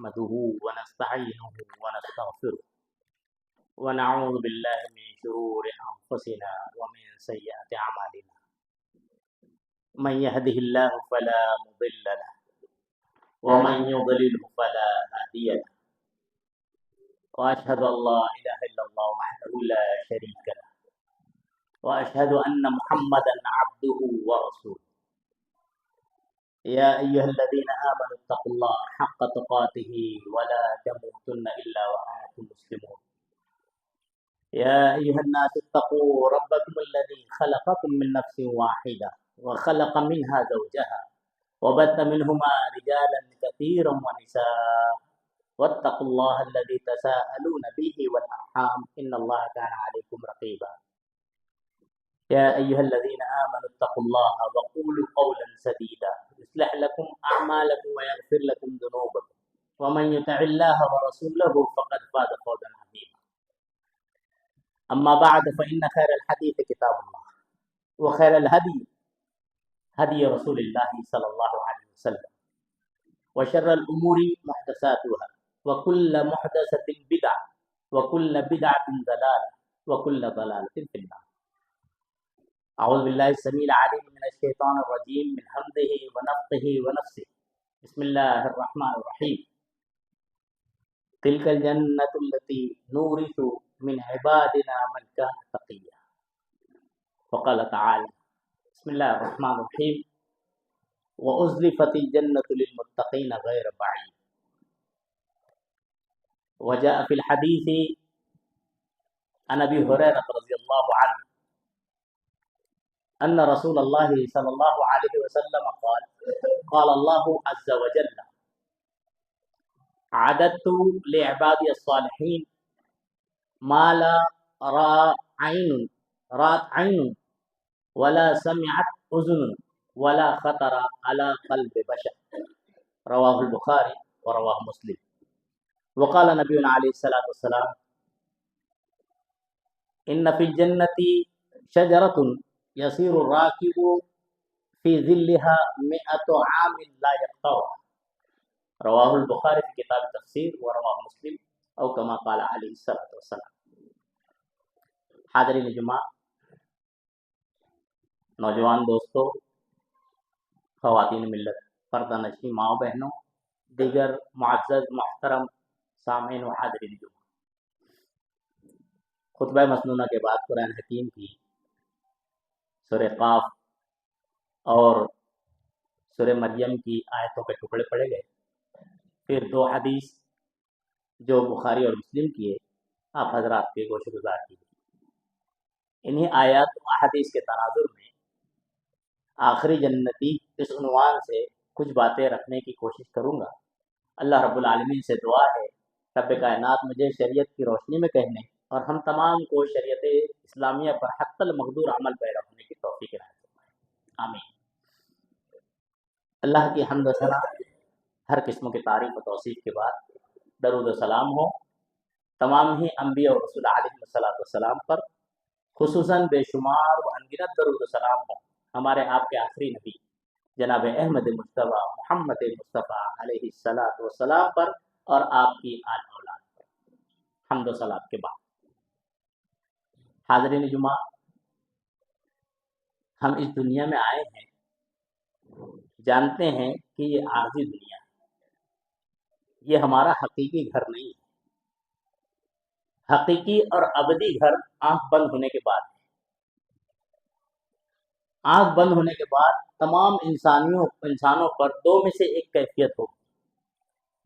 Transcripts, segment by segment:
نحمده ونستعينه ونستغفره ونعوذ بالله من شرور أنفسنا ومن سيئات أعمالنا من يهده الله فلا مضل له ومن يضلله فلا هادي له وأشهد أن لا إله إلا الله وحده لا شريك له وأشهد أن محمدا عبده ورسوله يا أيها الذين آمنوا اتقوا الله حق تقاته ولا تموتن إلا وأنتم مسلمون يا أيها الناس اتقوا ربكم الذي خلقكم من نفس واحدة وخلق منها زوجها وبث منهما رجالا كثيرا ونساء واتقوا الله الذي تساءلون به والأرحام إن الله كان عليكم رقيبا يا أيها الذين آمنوا اتقوا الله وقولوا قولا سديدا يصلح لكم أعمالكم ويغفر لكم ذنوبكم ومن يطع الله ورسوله فقد فاز فوزا عظيما أما بعد فإن خير الحديث كتاب الله وخير الهدي هدي رسول الله صلى الله عليه وسلم وشر الأمور محدثاتها وكل محدثة بدعة وكل بدعة ضلالة وكل ضلالة في النار أعوذ بالله السميع العليم من الشيطان الرجيم من همزه ونفخه ونفسه بسم الله الرحمن الرحيم تلك الجنة التي نورث من عبادنا من كان تقيا وقال تعالى بسم الله الرحمن الرحيم وأزلفت الجنة للمتقين غير بعيد وجاء في الحديث عن أبي هريرة رضي الله عنه أن رسول الله صلى الله عليه وسلم قال الله عز وجل عددت لعبادي الصالحين ما لا رأت عين ولا سمعت أذن ولا خطر على قلب بشر رواه البخاري ورواه مسلم وقال نبينا عليه الصلاة والسلام إن في الجنة شجرة يسير الراكب في ظلها 100 عام لا يقطعها رواه البخاري في كتاب التفسير ورواه مسلم او كما قال عليه الصلاة والسلام. حاضرین جمعہ، نوجوان دوستوں، خواتین ملت، پردہ نشین ماؤں بہنوں، دیگر معزز محترم سامعین و حاضرین جمعہ، خطبہ مسنونہ کے بعد قرآن حکیم کی سورہ قاف اور سورہ مریم کی آیتوں کے ٹکڑے پڑے گئے، پھر 2 حدیث جو بخاری اور مسلم کی ہے آپ حضرات کے گوش گزار کی. انہی آیات و احادیث کے تناظر میں آخری جنتی اس عنوان سے کچھ باتیں رکھنے کی کوشش کروں گا. اللہ رب العالمین سے دعا ہے رب کائنات مجھے شریعت کی روشنی میں کہنے اور ہم تمام کو شریعت اسلامیہ پر حق المقدور عمل پیرا ہونے کی توفیق عنایت فرمائے. آمین. اللہ کی حمد و ثنا، ہر قسم کی تعریف و توصیف کے بعد درود و سلام ہو تمام ہی انبیاء اور رسول علیہ السلام پر، خصوصاً بے شمار و انگنت درود و سلام ہو ہمارے آپ کے آخری نبی جناب احمد مصطفیٰ محمد مصطفیٰ علیہ السلام پر اور آپ کی آل اولاد پر. حمد و صلات کے بعد حاضرین جمعہ، ہم اس دنیا میں آئے ہیں، جانتے ہیں کہ یہ عارضی دنیا ہے، یہ ہمارا حقیقی گھر نہیں ہے. حقیقی اور ابدی گھر آنکھ بند ہونے کے بعد ہے. آنکھ بند ہونے کے بعد تمام انسانوں پر 2 میں سے ایک کیفیت ہوگی،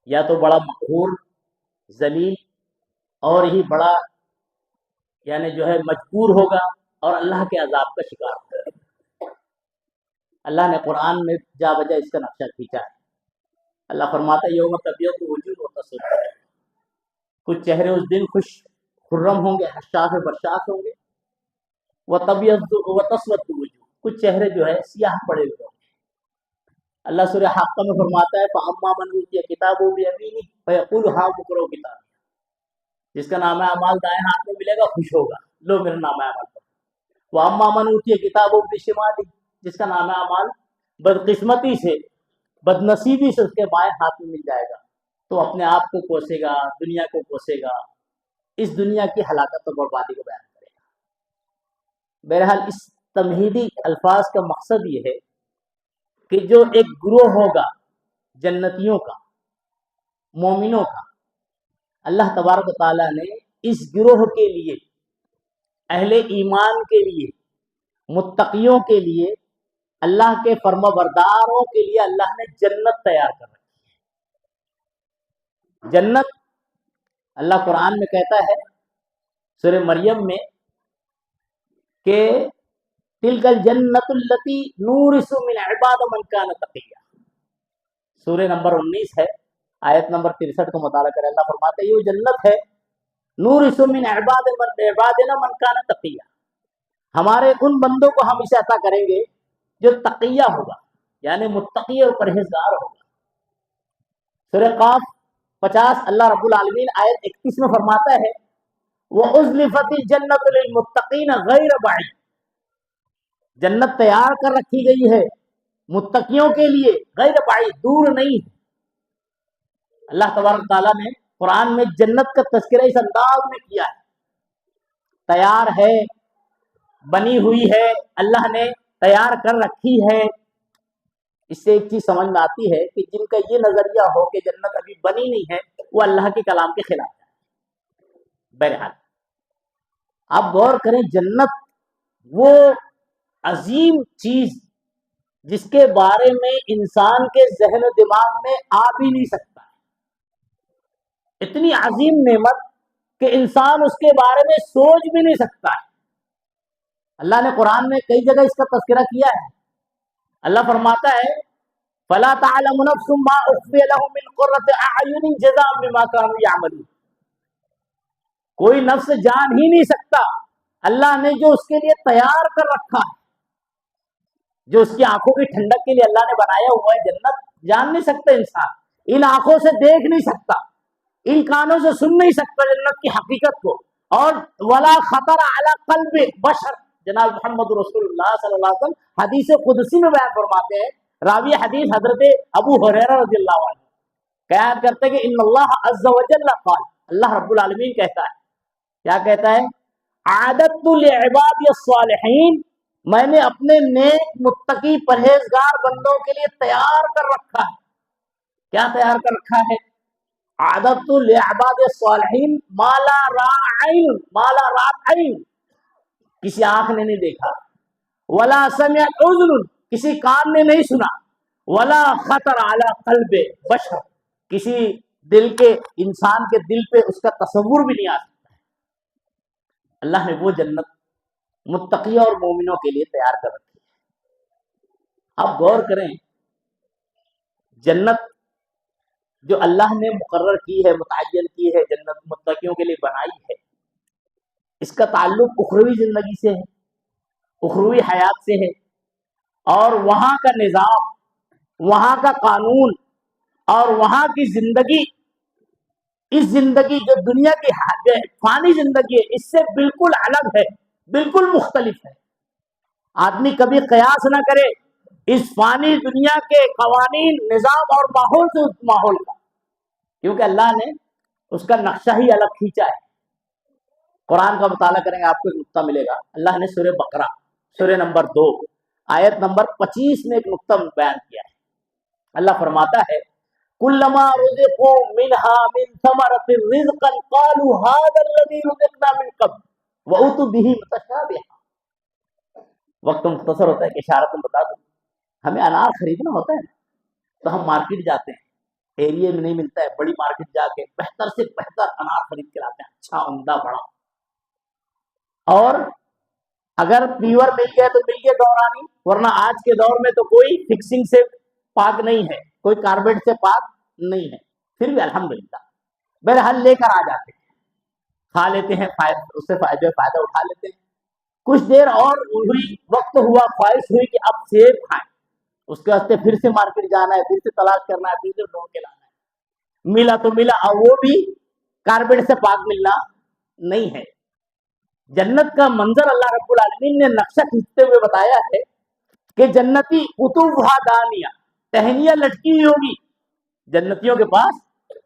یا تو بڑا مقہور، ذلیل اور ہی بڑا یعنی جو ہے مجبور ہوگا اور اللہ کے عذاب کا شکار ہوگا. اللہ نے قرآن میں جا بجا اس کا نقشہ کھینچا ہے. اللہ فرماتا ہے یوم تبیض وجوہ وتسود وجوہ، کچھ چہرے اس دن خوش خرم ہوں گے، حشاش و برشاش ہوں گے، وتبیض وتسود وجوہ، کچھ چہرے جو ہے سیاہ پڑے ہوئے ہوں گے. اللہ سورہ حاقہ میں فرماتا ہے فَأَمَّا مَنْ أُوتِيَ كِتَابَهُ بِيَمِينِهِ فَيَقُولُ هَاؤْمُ اقْرَءُوا کتابیہ، جس کا نامہ اعمال دائیں ہاتھ میں ملے گا خوش ہوگا، لو میرا نامہ اعمال پڑھو. وَأَمَّا مَنْ أُوتِيَ كِتَابَهُ بِشِمَالِهِ، جس کا نامہ اعمال بدقسمتی سے، بدنصیبی سے اس کے بائیں ہاتھ میں مل جائے گا، تو اپنے آپ کو کوسے گا، دنیا کو کوسے گا، اس دنیا کی ہلاکت اور بربادی کو بیان کرے گا۔ بہرحال اس تمہیدی الفاظ کا مقصد یہ ہے کہ جو ایک گروہ ہوگا جنتیوں کا، مومنوں کا، اللہ تبارک و تعالیٰ نے اس گروہ کے لیے، اہل ایمان کے لیے، متقیوں کے لیے، اللہ کے فرما برداروں کے لیے اللہ نے جنت تیار کر رکھی ہے۔ جنت اللہ قرآن میں کہتا ہے سورہ مریم میں کہ تلک الجنت التی نورث من عباد من کان تقیا، سورہ نمبر 19 ہے، آیت نمبر 63 کو مطالعہ کریں۔ اللہ فرماتا ہے یہ جنت ہے، نورث من عبادنا من کان تقیا، ہمارے ان بندوں کو ہم اسے عطا کریں گے جو تقیہ ہوگا، یعنی متقی اور پرہیزگار ہوگا۔ سورہ قاف 50 اللہ رب العالمین آیت 31 میں فرماتا ہے وَأُزْلِفَتِ الْجَنَّةُ لِلْمُتَّقِينَ غَيْرَ بَعِيدٍ، جنت تیار کر رکھی گئی ہے متقیوں کے لیے، غیر بعید، دور نہیں ہے۔ اللہ تبارک تعالیٰ نے قرآن میں جنت کا تذکرہ اس انداز میں کیا ہے، تیار ہے، بنی ہوئی ہے، اللہ نے تیار کر رکھی ہے۔ اس سے ایک چیز سمجھ میں آتی ہے کہ جن کا یہ نظریہ ہو کہ جنت ابھی بنی نہیں ہے وہ اللہ کے کلام کے خلاف ہے۔ بہرحال آپ غور کریں، جنت وہ عظیم چیز جس کے بارے میں انسان کے ذہن و دماغ میں آ بھی نہیں سکتا، اتنی عظیم نعمت کہ انسان اس کے بارے میں سوچ بھی نہیں سکتا ہے۔ اللہ نے قرآن میں کئی جگہ اس کا تذکرہ کیا ہے۔ اللہ فرماتا ہے فَلَا تَعْلَمُ نَفْسٌ مَا أُخْفِيَ لَهُم مِّن قُرَّةِ أَعْيُنٍ جَزَاءً بِمَا كَانُوا يَعْمَلُونَ، کوئی نفس جان ہی نہیں سکتا اللہ نے جو اس کے لیے تیار کر رکھا ہے، جو اس کی آنکھوں کی ٹھنڈک کے لیے اللہ نے بنایا ہوا ہے جنت، جان نہیں سکتا انسان، ان آنکھوں سے دیکھ نہیں سکتا، ان کانوں سے سن نہیں سکتا جنت کی حقیقت کو، اور ولا خطر علی قلب بشر، جناب محمد رسول اللہ صلی اللہ علیہ وسلم حدیث قدسی میں بیان فرماتے ہیں، راوی حدیث حضرت ابو ہریرہ رضی اللہ عنہ بیان کرتے ہیں کہ ان اللہ عز وجل قال، اللہ رب العالمین کہتا ہے، کیا کہتا ہے؟ عادت لعبادی الصالحین، میں نے اپنے نیک متقی پرہیزگار بندوں کے لیے تیار کر رکھا ہے۔ کیا تیار کر رکھا ہے؟ عادت لعباد الصالحین ما لا رأت عین، کسی آنکھ نے نہیں دیکھا، ولا سمعت اذن، کسی کان نے نہیں سنا، ولا خطر علی قلب بشر، کسی دل کے انسان کے دل پہ اس کا تصور بھی نہیں آ سکتا۔ اللہ نے وہ جنت متقیوں اور مومنوں کے لیے تیار کر رکھی ہے۔ آپ غور کریں، جنت جو اللہ نے مقرر کی ہے، متعین کی ہے، جنت متقیوں کے لیے بنائی ہے، اس کا تعلق اخروی زندگی سے ہے، اخروی حیات سے ہے، اور وہاں کا نظام، وہاں کا قانون اور وہاں کی زندگی، اس زندگی جو دنیا کی فانی زندگی ہے اس سے بالکل الگ ہے، بالکل مختلف ہے۔ آدمی کبھی قیاس نہ کرے اس فانی دنیا کے قوانین، نظام اور ماحول سے اس ماحول کا، کیونکہ اللہ نے اس کا نقشہ ہی الگ کھینچا ہے۔ قرآن کا مطالعہ کریں گے آپ کو ایک نقطہ ملے گا، اللہ نے سورہ بقرہ سورہ نمبر 2 آیت نمبر 25 میں ایک نقطہ بیان کیا ہے۔ اللہ فرماتا ہے کلما رزقوا منها من ثمرۃ رزقا قالوا هذا الذي رزقنا من قبل واتوا به متشابها۔ وقت مختصر ہوتا ہے کہ اشارت میں بتا دوں، ہمیں انار خریدنا ہوتا ہے تو ہم مارکیٹ جاتے ہیں، ایریے میں نہیں ملتا ہے، بڑی مارکیٹ جا کے بہتر سے بہتر انار خرید کے لاتے ہیں، اچھا عمدہ بڑا، اور اگر پیور مل گیا تو مل گیا دورانی، ورنہ آج کے دور میں تو کوئی فکسنگ سے پاک نہیں ہے، کوئی کاربیٹ سے پاک نہیں ہے، پھر بھی الحمدللہ بہرحال لے کر آ جاتے ہیں، کھا لیتے ہیں، اس سے فائدہ اٹھا لیتے ہیں۔ کچھ دیر اور ہوئی، وقت ہوا، خواہش ہوئی کہ اب سیب کھائیں، اس کے واسطے پھر سے مارکیٹ جانا ہے، پھر سے تلاش کرنا ہے، پھر سے ڈھونڈ کے لانا ہے، ملا تو ملا، اور وہ بھی کاربیٹ سے پاک ملنا نہیں ہے۔ جنت کا منظر اللہ رب العالمین نے نقشہ کھینچتے ہوئے بتایا ہے کہ جنتی قطوفہا دانیہ، ٹہنیاں لٹکی ہوئی ہوگی، جنتیوں کے پاس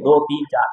2, 3, 4।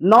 9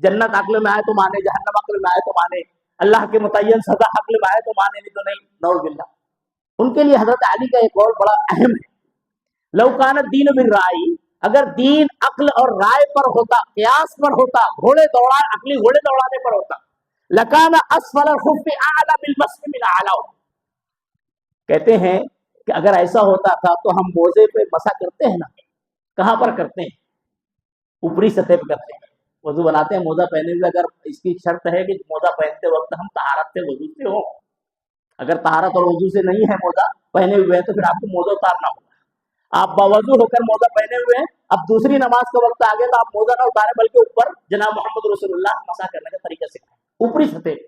جنت عقل میں آئے تو مانے، جہنم عقل میں آئے تو مانے، اللہ کے متعین سزا عقل میں آئے تو مانے، نہیں تو نہیں، نعوذ باللہ۔ ان کے لیے حضرت علی کا ایک اور بڑا اہم ہے، لو کان الدین بالرائے، اگر دین عقل اور رائے پر ہوتا، قیاس پر ہوتا، عقلی گھوڑے دوڑانے پر ہوتا، لکان اسفل الخف اعلی بالمسح من اعلی، کہتے ہیں کہ اگر ایسا ہوتا تھا تو ہم موزے پہ مسح کرتے ہیں نا، کہاں پر کرتے ہیں؟ اوپری سطح پہ کرتے ہیں، وضو بناتے ہیں موزہ پہنے ہوئے، اگر اس کی شرط ہے کہ موزہ پہنتے وقت ہم طہارت سے وضو سے ہوں، اگر طہارت اور وضو سے نہیں ہے موزہ پہنے ہوئے ہیں تو پھر آپ کو موزہ اتارنا ہوگا۔ آپ باوضو ہو کر موزہ پہنے ہوئے ہیں، اب دوسری نماز کا وقت آ گیا تو آپ موزہ نہ اتاریں بلکہ اوپر جناب محمد رسول اللہ مسح کرنے کا طریقہ سکھائیں اوپری سطح۔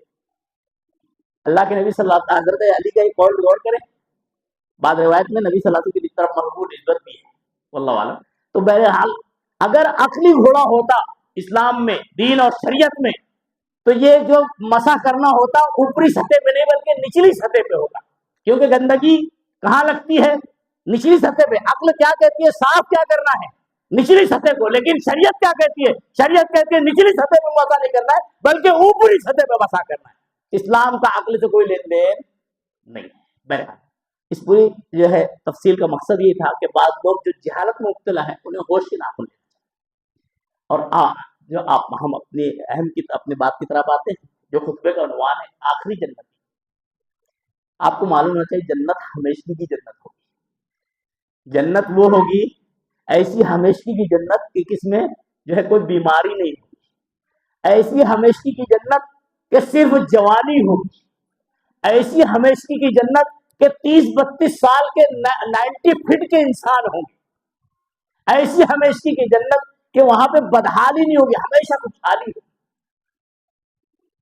اللہ کے نبی صلی اللہ علیہ وسلم، حضرت علی کا ایک قول غور کریں، بعض روایت میں نبی صلی اللہ علیہ وسلم کی طرف مقبول نسبت بھی ہے، واللہ اعلم۔ تو بہرحال اگر عقلی گھوڑا ہوتا اسلام میں، دین اور شریعت میں، تو یہ جو مسح کرنا ہوتا اوپری سطح پہ نہیں بلکہ نچلی سطح پہ ہوتا، کیونکہ گندگی کہاں لگتی ہے؟ نچلی سطح پہ۔ عقل کیا کہتی ہے؟ صاف کیا کرنا ہے؟ نچلی سطح کو۔ لیکن شریعت کیا کہتی ہے؟ شریعت کہتی ہے نچلی سطح پہ مسح نہیں کرنا ہے بلکہ اوپری سطح پہ مسح کرنا ہے۔ اسلام کا عقل سے کوئی لین دین نہیں ہے۔ بہرحال اس پوری جو ہے تفصیل کا مقصد یہ تھا کہ بعض لوگ جو جہالت میں مبتلا ہیں انہیں ہوش کے ناخن لینا چاہیے۔ اور جو ہم اپنی بات کی طرف آتے ہیں، جو خطبے کا عنوان ہے آخری جنت۔ آپ کو معلوم ہونا چاہیے جنت ہمیشگی کی جنت ہوگی۔ جنت وہ ہوگی ایسی ہمیشگی کی جنت کہ کس میں جو ہے کوئی بیماری نہیں ہوگی، ایسی ہمیشگی کی جنت کہ صرف جوانی ہوگی، ایسی ہمیشگی کی جنت کہ 30-32 سال کے 90 فٹ کے انسان ہوں گے، ایسی ہمیشگی کی جنت کہ وہاں پہ بدحالی نہیں ہوگی، ہمیشہ خوشحالی ہوگی۔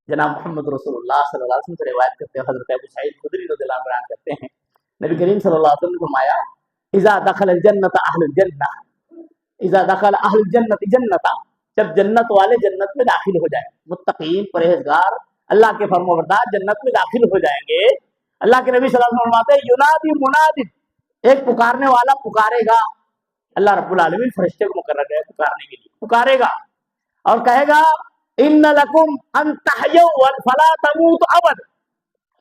جناب محمد رسول اللہ صلی اللہ علیہ وسلم سے روایت کرتے ہیں، حضرت ابو سعید خدری رضی اللہ عنہ بیان کرتے ہیں، نبی کریم صلی اللہ علیہ وسلم نے فرمایا اذا دخل الجنت اہل الجنہ، اذا دخل اہل الجنت جنتا، جب جنت والے جنت میں داخل ہو جائیں، متقین پرہیزگار اللہ کے فرمانبردار جنت میں داخل ہو جائیں گے، اللہ کے نبی صلی اللہ علیہ وسلم فرماتے ہیں ینادی مناد، ایک پکارنے والا پکارے گا، اللہ رب العالمین فرشتے کو مقرر ہے پکارنے کے لیے، پکارے گا اور کہے گا ان لکم ان تحیوا فلا تموتوا ابد،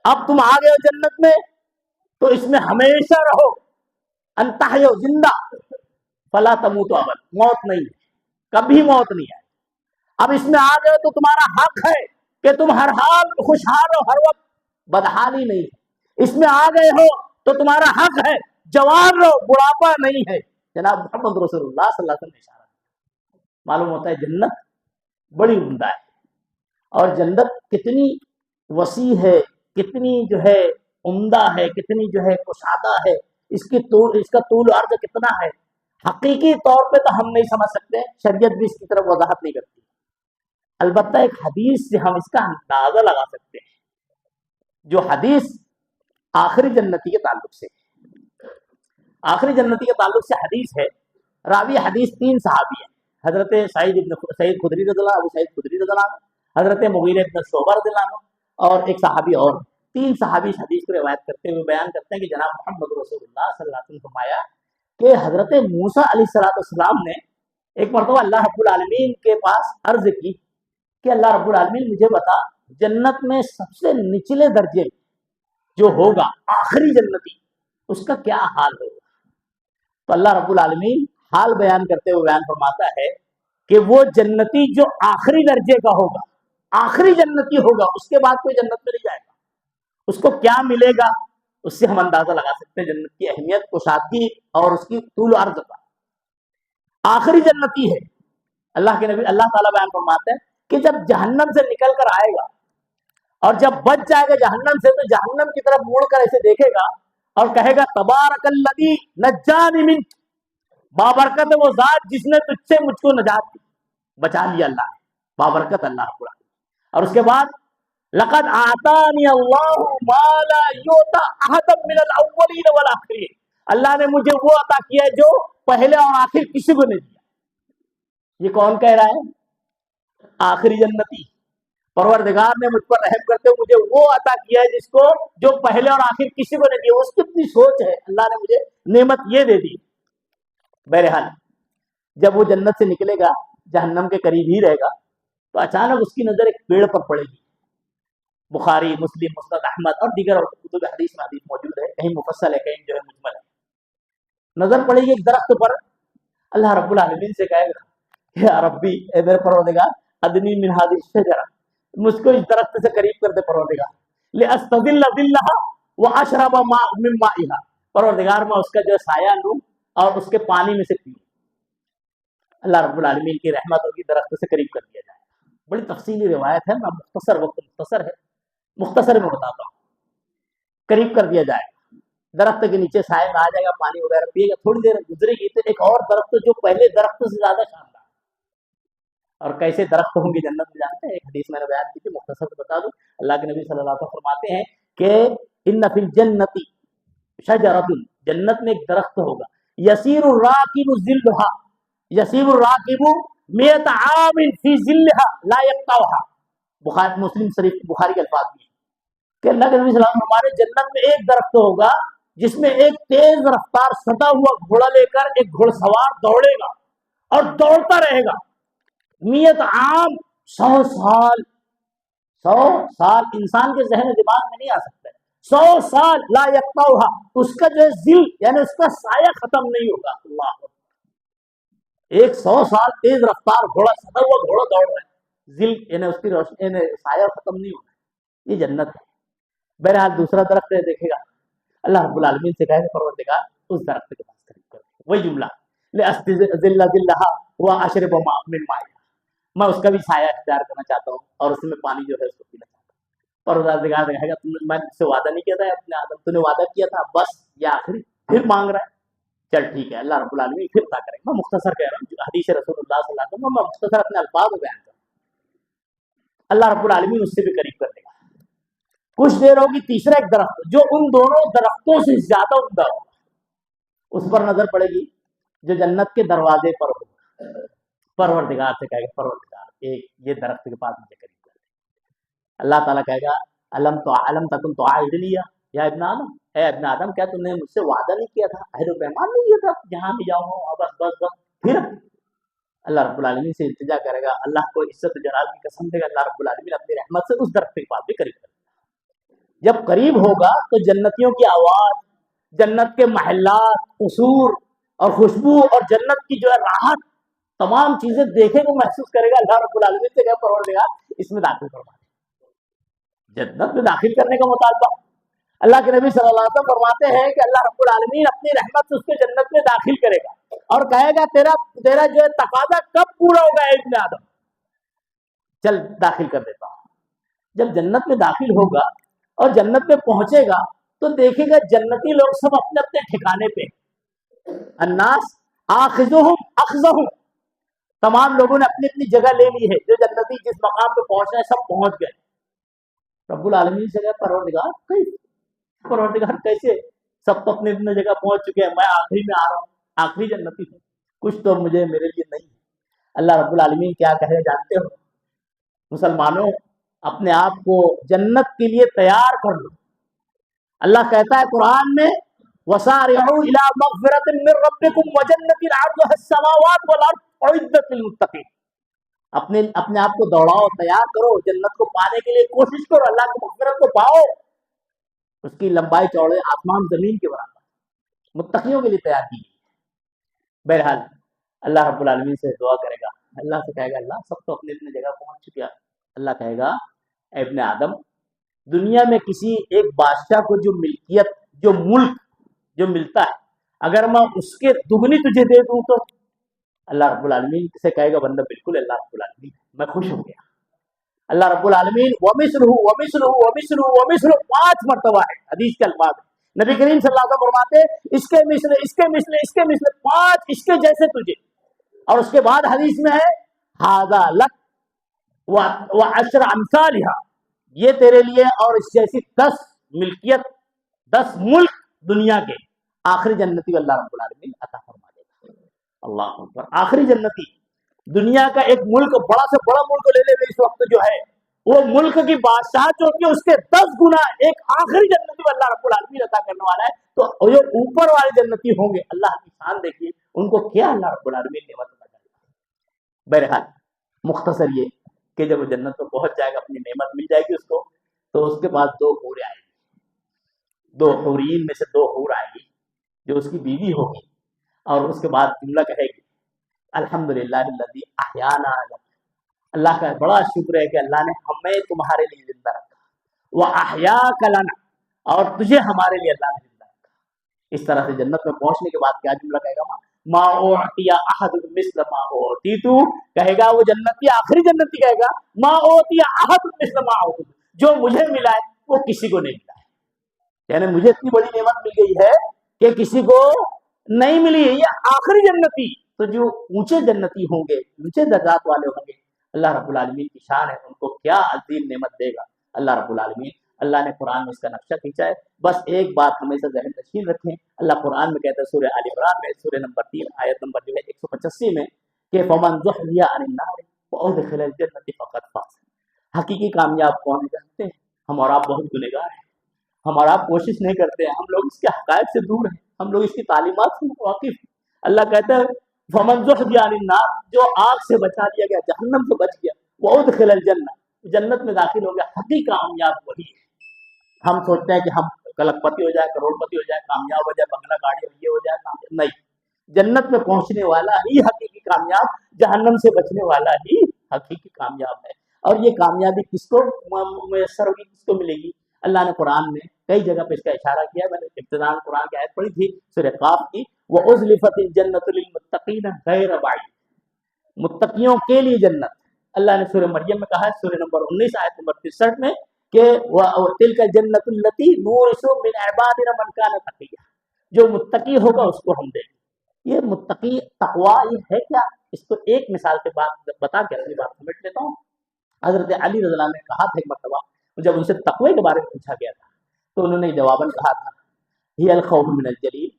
اب تم آ گئے ہو جنت میں تو اس میں ہمیشہ رہو، ان تحیوا زندہ، فلا تموتوا ابد، موت نہیں ہے، کبھی موت نہیں ہے۔ اب اس میں آ گئے تو تمہارا حق ہے کہ تم ہر حال خوشحال ہو، ہر وقت بدحالی نہیں ہے۔ اس میں آ گئے ہو تو تمہارا حق ہے جوان رہو، بڑھاپا نہیں ہے۔ جناب محمد رسول اللہ صلی اللہ علیہ وسلم نے اشارہ کیا۔ معلوم ہوتا ہے جنت بڑی عمدہ ہے، اور جنت کتنی وسیع ہے، کتنی جو ہے عمدہ ہے، کتنی جو ہے کشادہ ہے، اس کا طول عرض کتنا ہے، حقیقی طور پہ تو ہم نہیں سمجھ سکتے، شریعت بھی اس کی طرف وضاحت نہیں کرتی، البتہ ایک حدیث سے ہم اس کا اندازہ لگا سکتے ہیں، جو حدیث آخری جنتی کے تعلق سے، آخری جنتی کے تعلق سے حدیث ہے، راوی حدیث 3 صحابی ہیں، حضرت سعید خدری رضی اللہ عنہ، ابو سعید خدری رضی اللہ عنہ، حضرت مغیرہ بن شعبہ رضی اللہ عنہ، اور ایک صحابی اور، 3 صحابی اس حدیث کو روایت کرتے ہوئے بیان کرتے ہیں کہ جناب محمد رسول اللہ صلی اللہ علیہ وسلم نے فرمایا کہ حضرت موسیٰ علیہ السلام نے ایک مرتبہ اللہ رب العالمین کے پاس عرض کی کہ اللہ رب العالمین مجھے بتا جنت میں سب سے نچلے درجے جو ہوگا آخری جنتی اس کا کیا حال ہوگا؟ تو اللہ رب العالمین حال بیان کرتے ہوئے بیان فرماتا ہے کہ وہ جنتی جو آخری درجے کا ہوگا، آخری جنتی ہوگا، اس کے بعد کوئی جنت میں نہیں جائے گا، اس کو کیا ملے گا اس سے ہم اندازہ لگا سکتے ہیں جنت کی اہمیت، کشادگی اور اس کی طول و عرض کا۔ آخری جنتی ہے، اللہ کے نبی اللہ تعالیٰ بیان فرماتے ہیں کہ جب جہنم سے نکل کر آئے گا اور جب بچ جائے گا جہنم سے تو جہنم کی طرف مڑ کر ایسے دیکھے گا اور کہے گا تبارک الذی نجانی منک، بابرکت ہے وہ ذات جس نے تجھ سے مجھ کو نجات دی، بچا لیا اللہ نے، بابرکت اللہ رب العالمین۔ اور اس کے بعد لقد آتانی اللہ ما لا یؤتی احد من الاولین والآخرین، اللہ نے مجھے وہ عطا کیا ہے جو پہلے اور آخر کسی کو نہیں دیا۔ یہ کون کہہ رہا ہے؟ آخری جنتی، پروردگار نے مجھ پر رحم کرتے ہوئے مجھے وہ عطا کیا ہے جس کو جو پہلے اور آخر کسی کو نہیں دیا۔ اس کی اتنی سوچ ہے، اللہ نے مجھے نعمت یہ دے دی۔ بہرحال جب وہ جنت سے نکلے گا جہنم کے قریب ہی رہے گا تو اچانک اس کی نظر ایک پیڑ پر پڑے گی. بخاری، مسلم، مسند احمد اور دیگر کتب حدیث میں حدیث موجود ہے، کہیں مفصل ہے کہیں جو ہے مجمل ہے. نظر پڑے گی ایک درخت پر. اللہ رب العالمین سے کہے گا یا ربی، اے میرے پروردگار، ادنی من هذه الشجرہ، مجھ کو اس درخت سے قریب کر دے پروردگار، لاستظل ظلها واشرب ماء من مائها، پروردگار میں اس کا جو سایہ لوں اور اس کے پانی میں سے پیوں. اللہ رب العالمین کی رحمت ہوگی، درخت سے قریب کر دیا جائے. بڑی تفصیلی روایت ہے، میں مختصر وقت مختصر میں بتاتا ہوں. قریب کر دیا جائے، درخت کے نیچے سائے میں آ جائے گا، پانی وغیرہ پیے گا. تھوڑی دیر گزرے گی تو ایک اور درخت جو پہلے درخت سے زیادہ شاندار. اور کیسے درخت ہوں گے جنت میں جانتے ہیں؟ ایک حدیث میں نے بیان کی تھی، مختصر سے بتا دوں. اللہ کے نبی صلی اللہ علیہ وسلم فرماتے ہیں کہ ان فی الجنت شجرۃ، جنت میں ایک درخت ہوگا، یسیر الراکب ظلھا، یسیر الراکب مئۃ عام فی ظلھا لا یقطعها. بخاری مسلم شریف بخاری کے الفاظ بھی کہ اللہ کے نبی صلی اللہ علیہ وسلم ہمارے جنت میں ایک درخت ہوگا جس میں ایک تیز رفتار سدا ہوا گھوڑا لے کر ایک گھڑ سوار دوڑے گا اور دوڑتا رہے گا. میت عام، 100 سال، 100 سال انسان کے ذہن دماغ میں نہیں آ سکتا. 100 سال لا یقطعها، اس کا جو ذل یعنی اس کا سایہ ختم نہیں ہوگا. اللہ، ایک 100 سال تیز رفتار گھوڑا، سدا ہوا گھوڑا دوڑ رہا ہے، ذل یعنی اس کی روشنی یعنی سایہ ختم نہیں ہوگا. یہ جنت ہے. بہرحال دوسرا درخت ہے، دیکھے گا اللہ رب العالمین سے کہے گا پروردگار اس درخت کے پاس قریب کر. وہی جملہ لاستظل ظلھا واشرب ماء من مائها، میں اس کا بھی سایہ اختیار کرنا چاہتا ہوں اور اس میں پانی جو ہے اس کو پینا چاہتا ہوں. پروردگار کہے گا میں تجھ سے وعدہ نہیں کیا تھا اپنے آدم، تو نے وعدہ کیا تھا، بس یہ آخری پھر مانگ رہا ہے. چل ٹھیک ہے، اللہ رب العالمین پھر عطا کرے. میں مختصر کہہ رہا ہوں حدیث رسول اللہ صلی اللہ علیہ وسلم، میں مختصر اپنے الفاظ میں بیان کروں. اللہ رب العالمین اس سے بھی قریب کر دے گا. کچھ دیر ہوگی، تیسرا ایک درخت جو ان دونوں درختوں سے زیادہ عمدہ ہوگا، اس پر نظر پڑے گی جو جنت کے دروازے پر ہوگا. پروردگار سے کہے گا پروردگار ایک یہ درخت کے پاس مجھے قریب کر دے. اللہ تعالیٰ کہے گا علم تکن تعاہد لیا یا ابن آدم، اے ابن آدم کیا تم نے مجھ سے وعدہ نہیں کیا تھا، عہد و پیمان نہیں کیا تھا جہاں بھی جاؤں بس بس بس. پھر اللہ رب العالمین سے التجا کرے گا، اللہ کو عزت جلال کی قسم دے گا، اللہ رب العالمین اپنی رحمت سے اس درخت کے پاس بھی قریب کرے گا. جب قریب ہوگا تو جنتیوں کی آواز، جنت کے محلات، قصور اور خوشبو اور جنت کی جو ہے راحت، تمام چیزیں دیکھے کو محسوس کرے گا. اللہ رب العالمین سے کہا پروردگار اس میں داخل کروا دے. جنت میں داخل کرنے کا مطالبہ. اللہ کے نبی صلی اللہ علیہ وسلم فرماتے ہیں کہ اللہ رب العالمین اپنی رحمت سے اس کو جنت میں داخل کرے گا اور کہے گا تیرا جو ہے تقاضا کب پورا ہوگا اے ابن آدم، چل داخل کر دیتا ہوں. جب جنت میں داخل ہوگا اور جنت میں پہنچے گا تو دیکھے گا جنتی لوگ سب اپنے اپنے ٹھکانے پہ. الناس آخذہم اخذہم، تمام لوگوں نے اپنی اپنی جگہ لے لی ہے. جو جنتی جس مقام پہ پہنچنا ہے سب پہنچ گئے. رب العالمین سے کہا پروردگار کیسے؟ سب تو اپنی اپنی جگہ پہنچ چکے ہیں، میں آخری میں آ رہا ہوں، آخری جنتی ہوں، کچھ تو مجھے میرے لیے نہیں. اللہ رب العالمین کیا کہے جانتے ہو؟ مسلمانوں اپنے آپ کو جنت کے لیے تیار کر لو. اللہ کہتا ہے قرآن میں وَسَارِعُوا إِلَىٰ مَغْفِرَةٍ مِّن رَّبِّكُمْ وَجَنَّةٍ عَرْضُهَا السَّمَاوَاتُ وَالْأَرْضُ أُعِدَّتْ لِلْمُتَّقِينَ. اپنے آپ کو دوڑاؤ، تیار کرو، جنت کو پانے کے لیے کوشش کرو، اللہ کی مغفرت کو پاؤ. اس کی لمبائی چوڑے آسمان زمین کے برابر، متقیوں کے لیے تیار کی گئی. بہرحال اللہ رب العالمین سے دعا کرے گا، اللہ سے کہے گا اللہ سب تو اپنے اپنے جگہ پہنچ چکے ہیں. اللہ کہے گا اے ابن آدم، دنیا میں کسی ایک بادشاہ کو جو ملکیت، جو ملک جو ملتا ہے، اگر میں اس کے دگنی تجھے دے دوں تو اللہ رب العالمین سے کہے گا بندہ بالکل اللہ رب العالمین میں خوش ہو گیا. اللہ رب العالمین ومثلہ ومثلہ ومثلہ ومثلہ 5 مرتبہ ہے حدیث کے الفاظ. نبی کریم صلی اللہ علیہ وسلم فرماتے اس کے مثل اس کے مثل اس کے مثل 5 اس کے جیسے تجھے. اور اس کے بعد حدیث میں ہے ھذا لک وعشر امثالھا، یہ تیرے لیے اور اس جیسی 10 ملکیت، 10 ملک دنیا کے آخری جنتی اللہ رب العالمین عطا فرما دے گا. اللہ اکبر. آخری جنتی دنیا کا ایک ملک، بڑا سے بڑا ملک لے لے اس وقت جو ہے، وہ ملک کی بادشاہ جو کہ اس کے 10 گنا ایک آخری جنتی اللہ رب العالمین عطا کرنے والا ہے. تو جو اوپر والے جنتی ہوں گے اللہ کی شان دیکھیے ان کو کیا اللہ رب العالمین نعمت عطا کرے گا. بہرحال مختصر یہ کہ جب وہ جنت میں پہنچ جائے گا، اپنی نعمت مل جائے گی اس کو، تو اس کے بعد دو حوریں آئیں گی، دو حورین میں سے دو حور آئیں گی جو اس کی بیوی ہوگی، اور اس کے بعد جملہ کہے گی الحمدللہ الذی احیانا، اللہ کا بڑا شکر ہے کہ اللہ نے ہمیں تمہارے لیے زندہ رکھا، وَأَحْيَاكَ لَنَا، اور تجھے ہمارے لیے اللہ نے زندہ رکھا۔ اس طرح سے جنت میں پہنچنے کے بعد کیا جملہ کہے گا؟ ما اعطی احد مثل ما اعطیت، کہے گا وہ جنتی، آخری جنتی کہے گا ما اعطی احد مثل ما اعطیت، جو مجھے ملا ہے وہ کسی کو نہیں ملا ہے، یعنی مجھے اتنی بڑی نعمت مل گئی ہے کہ کسی کو نہیں ملی ہے، یہ آخری جنتی۔ تو جو اونچے جنتی ہوں گے، اونچے درجات والے ہوں گے، اللہ رب العالمین کی شان ہے، ان کو کیا عظیم نعمت دے گا اللہ رب العالمین۔ اللہ نے قرآن میں اس کا نقشہ کھینچا ہے۔ بس ایک بات ہمیشہ ذہن نشین رکھیں، اللہ قرآن میں کہتا ہے سورہ آل عمران میں سورہ نمبر 3 آیت نمبر 185 میں کہ فمن زحزح عن النار وادخل الجنة فقد فاز۔ حقیقی کامیاب کون ہے جانتے ہیں؟ ہم اور آپ بہت گنہگار ہیں، ہم اور آپ کوشش نہیں کرتے ہیں، ہم لوگ اس کے حقائق سے دور ہیں، ہم لوگ اس کی تعلیمات سے واقف ہیں۔ اللہ کہتا ہے فمن زحزح عن النار، جو آگ سے بچا دیا گیا، جہنم سے بچ گیا، وادخل الجنہ، جنت میں داخل ہو گیا، حقیقی کامیاب وہی ہے۔ ہم سوچتے ہیں کہ ہم کلک پتی ہو جائے، کروڑ پتی ہو جائے، کامیاب ہو جائے، بنگلہ گاڑی یہ ہو جائے، کامیاب نہیں۔ جنت میں پہنچنے والا ہی حقیقی کامیاب، جہنم سے بچنے والا ہی حقیقی کامیاب ہے۔ اور یہ کامیابی کس کو میسر ہوگی، کس کو ملے گی؟ اللہ نے قرآن میں کئی جگہ پہ اس کا اشارہ کیا، میں نے ابتداء قرآن کی آیت پڑھی تھی سورہ قاف کی، وَأُزْلِفَتِ الْجَنَّةُ لِلْمُتَّقِينَ غَيْرَ بَعِيدٍ، متقیوں کے لیے جنت۔ اللہ نے سورہ مریم میں کہا ہے سورہ نمبر 19 آیت نمبر 63 میں کہ وَتِلْكَ الْجَنَّةُ الَّتِي نُورِثُ مِنْ عِبَادِنَا مَنْ كَانَ تَقِيًّا، جو متقی ہوگا اس کو ہم دیں گے۔ یہ متقی تقوی یہ ہے کیا؟ اس کو ایک مثال کے بعد بتا کے اپنی بات سمجھ لیتا ہوں۔ حضرت علی رضی اللہ عنہ نے کہا تھا ایک مرتبہ، جب ان سے تقوی کے بارے میں پوچھا گیا تھا تو انہوں نے جواباً کہا تھا هي الخوف من الجلیل،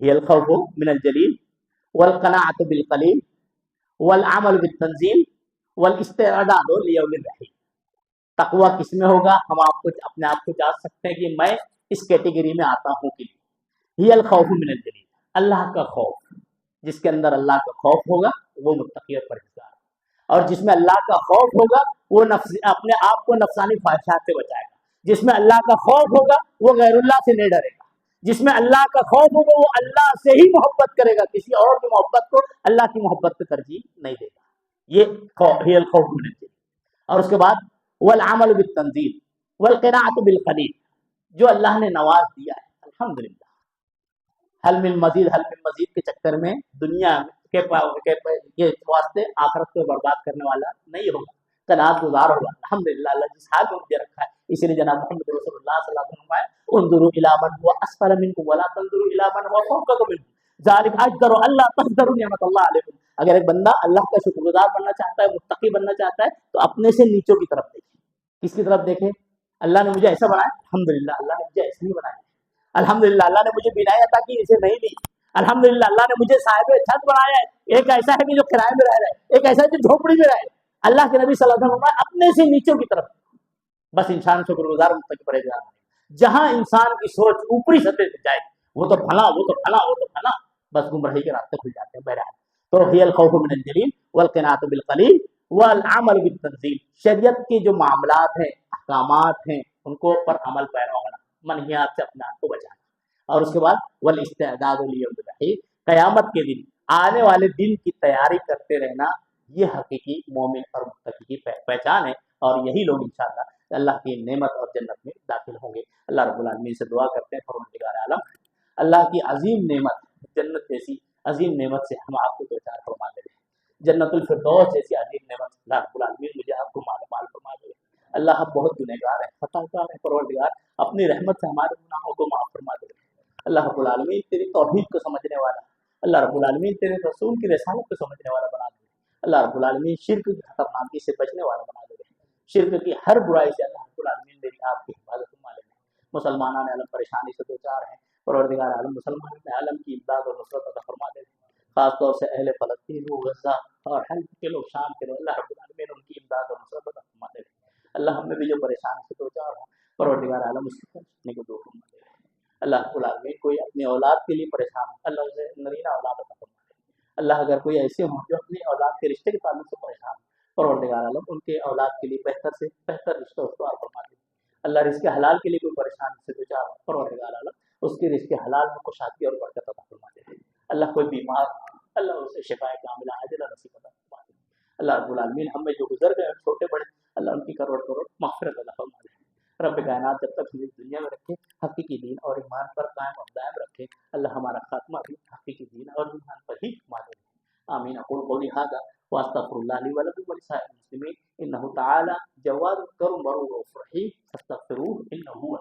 هي الخوف من الجلیل والقناعة بالقلیل والعمل بالتنزیل والاستعداد لیوم الرحیل۔ تقوی کس میں ہوگا؟ ہم آپ کو اپنے آپ کو جان سکتے ہیں کہ میں اس کیٹیگری میں آتا ہوں کہ ہی الخوف من الجلیل، اللہ کا خوف، جس کے اندر اللہ کا خوف ہوگا وہ متقی اور پرہیزگار، اور جس میں اللہ کا خوف ہوگا وہ اپنے آپ کو نفسانی خواہشات سے بچائے گا، جس میں اللہ کا خوف ہوگا وہ غیر اللہ سے نہیں ڈرے گا، جس میں اللہ کا خوف ہوگا وہ اللہ سے ہی محبت کرے گا، کسی اور کی محبت کو اللہ کی محبت پہ ترجیح نہیں دے گا۔ یہ ہی الخوف من الجلیل۔ اور اس کے بعد والعمل بالتنزیل والقناعۃ بالقلیل، جو اللہ نے نواز دیا ہے الحمدللہ، حل من مزید حل من مزید کے چکر میں دنیا کے واسطے آخرت کو برباد کرنے والا نہیں ہوگا، قناعت گزار ہوگا۔ الحمدللہ اللہ جس حال میں مجھے رکھا ہے، اسی لیے جناب محمد رسول اللہ صلی اللہ علیہ وسلم فرمایا انظروا الی من هو اسفل منکم ولا تنظروا الی من هو فوقکم منکم ذلک اجدر الا تقدروا نعمت اللہ علیکم۔ اگر ایک بندہ اللہ کا شکر گزار بننا چاہتا ہے، متقی بننا چاہتا ہے، تو اپنے سے نیچوں کی طرف دیکھے۔ کس کی طرف دیکھے؟ اللہ نے مجھے ایسا بنایا، الحمدللہ اللہ نے مجھے ایسا نہیں بنایا، الحمدللہ اللہ نے مجھے بینائی عطا کی، اسے نہیں دی، الحمدللہ اللہ نے مجھے صاحب چھت بنایا ہے، ایک ایسا ہے کہ جو کرائے میں رہ رہا ہے، ایک ایسا ہے جو جھوپڑی میں رہ رہا ہے۔ اللہ کے نبی صلی اللہ علیہ وسلم اپنے سے نیچوں کی طرف، بس انسان شکر گزار متقی پرہیزگار ہے۔ جہاں انسان کی سوچ اوپری سطح سے جائے، وہ تو پھلا، وہ تو پھلا، وہ تو پھلا، بس گمراہی کے راستے کھل جاتے ہیں۔ بہرحال تو ہی الخوف من الجلیل والقناعۃ بالقلیل والعمل بالتنزیل، شریعت کے جو معاملات ہیں، احکامات ہیں، ان کو پر عمل پیرا ہونا، منہیات سے اپنے آپ کو بچانا، اور اس کے بعد والاستعداد لیوم الرحیل، قیامت کے دن، آنے والے دن کی تیاری کرتے رہنا، یہ حقیقی مومن اور متقی کی پہچان ہے، اور یہی لوگ انشاءاللہ اللہ کی نعمت اور جنت میں داخل ہوں گے۔ اللہ رب العالمین سے دعا کرتے ہیں پروردگار عالم اللہ کی عظیم نعمت جنت جیسی عظیم نعمت سے ہم آپ کو دو چار فرما دے، جنت الفردوس جیسی عظیم نعمت اللہ رب العالمین مجھے آپ کو مال فرما دے۔ اللہ ہم بہت گنہگار ہیں، خطا کار ہیں، پروردگار اپنی رحمت سے ہمارے گناہوں کو معاف فرما دے۔ اللہ رب العالمین تیری توحید کو سمجھنے والا، اللہ رب العالمین تیرے رسول کی رسالت کو سمجھنے والا بنا دے۔ اللہ رب العالمین شرک کی خطرناکی سے بچنے والا بنا دے، شرک کی ہر برائی سے اللہ رب العالمین میری آپ کی حفاظت فرما لے۔ مسلمانان عالم پریشانی سے دو چار ہیں، پروردگار عالم مسلمان عالم کی امداد اور نصرت عطا فرما دے، خاص طور سے اہل فلسطین و غزہ اور حلب کے لوگ، شام کے لوگ، اللہ رب العالمین ان کی امداد اور نصرت عطا فرما دے۔ اللہ ہم میں بھی جو پریشانی سے دو چار ہوں، پروردگار عالم اس کو پہنچنے کو دو فرما دے۔ اللہ رب العالمین کوئی اپنی اولاد کے لیے پریشان ہے، اللہ اسے نرینہ اولاد عطا فرما دے۔ اللہ اگر کوئی ایسے ہوں جو اپنی اولاد کے رشتے کے تعلق سے پریشان ہیں، پروردگار عالم ان کے اولاد کے لیے بہتر سے بہتر رشتہ استوار فرما دے. اللہ رزق حلال کے لیے کوئی پریشانی سے دو چار پروردگار عالم اس کے رزق حلال میں کشادگی اور برکت عطا فرما دے. اللہ کوئی بیمار اللہ اسے شفاء کاملہ عاجلہ نصیب عطا فرما دے. اللہ رب العالمین ہم میں جو گزر گئے چھوٹے بڑے اللہ ان کی کروڑ کروڑ مغفرت عطا فرما دے. رب کائنات جب تک ہمیں دنیا میں رکھے حقیقی دین اور ایمان پر قائم اور دائم رکھے. اللہ ہمارا خاتمہ بھی حقیقی دین اور ایمان پر ہی فرما دے. آمین. اقول قولی ھذا واستغفر الله لي ولكم ولسائر المسلمين انه تعالى جواد كريم رؤوف رحيم فاستغفروه انه هو